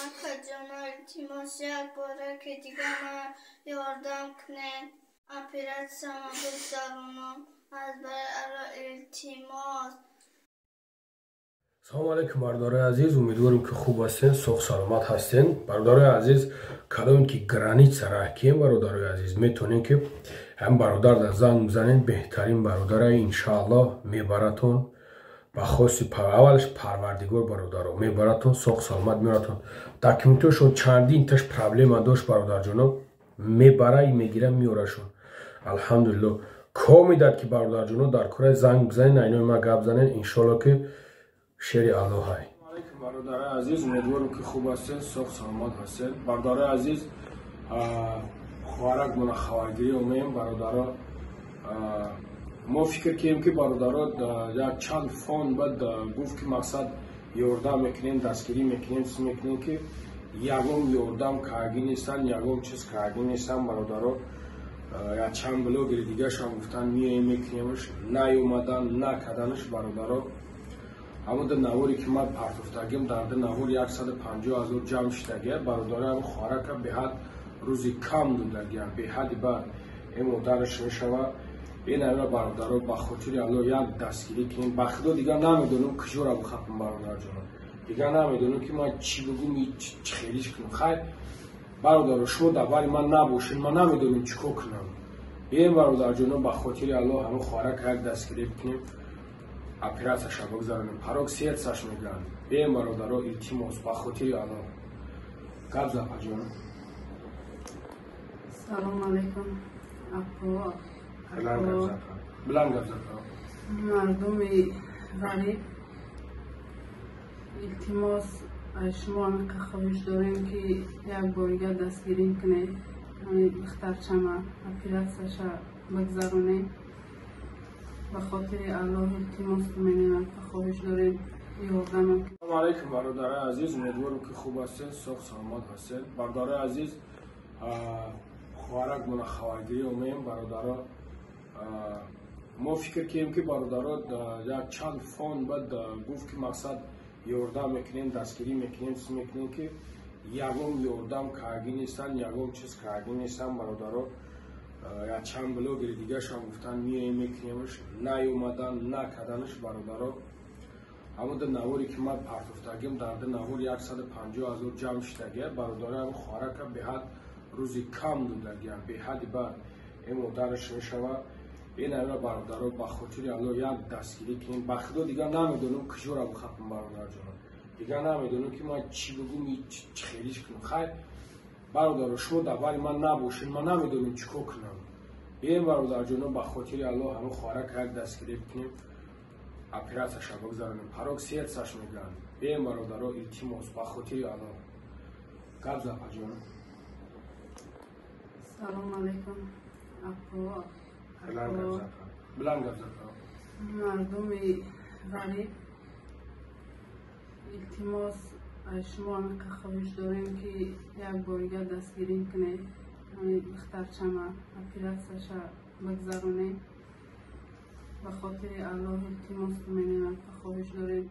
Akacaner iltimas یک باره که دیگه من یاردم کنین اپریسیامو بگذرونم از برای التماس. سلام علیکم برادرای عزیز، امیدوارم که خوب هستین، صحت سلامت هستین. برادرای عزیز، کلام که گرانیت راکیم برادرای عزیز میتونین که هم برادر در زنگ بزنین، بهترین برادرای انشاءالله میبراتون با خاصی اولش پروردگار برادر میبراتون صحت سلامت میراتون. داکیومنتشون چندین تاش پرابلم داشت برادر جانو میبرای میگیره میورشون. الحمدلله کامی داد که برادر جانو در کره زنگ بزنین، اینا ما گپ بزنین انشاءالله که شیر الله های. علیکم برادرای عزیز، امیدوارم که خوب هستین، صحت سلامت هستین. برادرای عزیز، خوارک من خواهرگیری اومیم برادرها. ما فکر کردیم که برادرها یک چند فون بعد گفت که مقصد یاردم میکنیم، دستگیری میکنیم، میکنیم که یگم یاردم کارگی نیستن، یگم چیز کارگی نیستن برادرها. یا چند بلوگری دیگه شان گفتن میایم میکنیمش، نیومدن نکردنش برادرها. اما در نواری که من پرتفتگیم در نوار 150,000 جمع شدگه برادرای هم خوارک به حد روزی کم دودگه به حد بعد این مدرش میشوه. این همه برادرها با خاطر الله یک دستگیری کنیم. بخدا دیگه نمیدونم کجا را بخطم برادر جانم، دیگه نمیدونم که ما چی بگم چی خیلیش کنم. خیر برادر شما دوباره من نباشین، من نمیدونم چی کنم. این برادر جانم با خاطر الله همه خوارک یک دستگیری کنیم، اپریسیامو بگذرونیم، پاروکسیتش میگن. این برادرها التماس با خاطر الله گپ زد جانم. سلام علیکم اپا. بلند گپ زد مردم غریب التماس شما هم که خواهش داریم که یک بارگه دستگیری کنه، همین دخترچمه اپریسیامش بگذرونیم. به خاطر الله التماس می‌کنیم، خواهش داریم یاردم. سلام علیکم برادرای عزیز، امیدوارم که خوب هستین، صحت سلامت هستین. برادرای عزیز، خوارک من خواهرگیری اومیم برادرها. ما فکر کردیم که برادرها یک چند فون بعد گفت که مقصد یاردم میکنیم، دستگیری میکنیم، میکنیم که یگم یاردم کارگی نیستن، یگم چیز کارگی نیستن برادرها. یا چند بلوگری دیگه شان گفتن میایم میکنیمش، نیومدن نکردنش برادرها. اما در نواری که من پرتفتگیم در نوار 150,000 جمع شدگه برادرای هم خوارک به حد روزی کم دودگه به حد بعد این مدرش میشوه. این همه برادرها با خاطر الله یک دستگیری کنیم. بخدا دیگه نمیدونم کجا را بخطم برادر جانم، دیگه نمیدونم که ما چی بگم چی خیلیش کنم. خیر برادر شما دوباره من نباشین، من نمیدونم چی کنم. این برادر جانم با خاطر الله همه خوارک یک دستگیری کنیم، اپریسیامو بگذرونیم، پاروکسیتش میگن. این برادرها التماس با خاطر الله گپ زد جانم. سلام علیکم اپا. بلند گپ زد. مردم غریب التماس شما هم که خواهش داریم که یک بارگه دستگیری کنه، همین دخترچمه اپریسیامش بگذرونیم. به خاطر الله التماس می‌کنیم، خواهش داریم.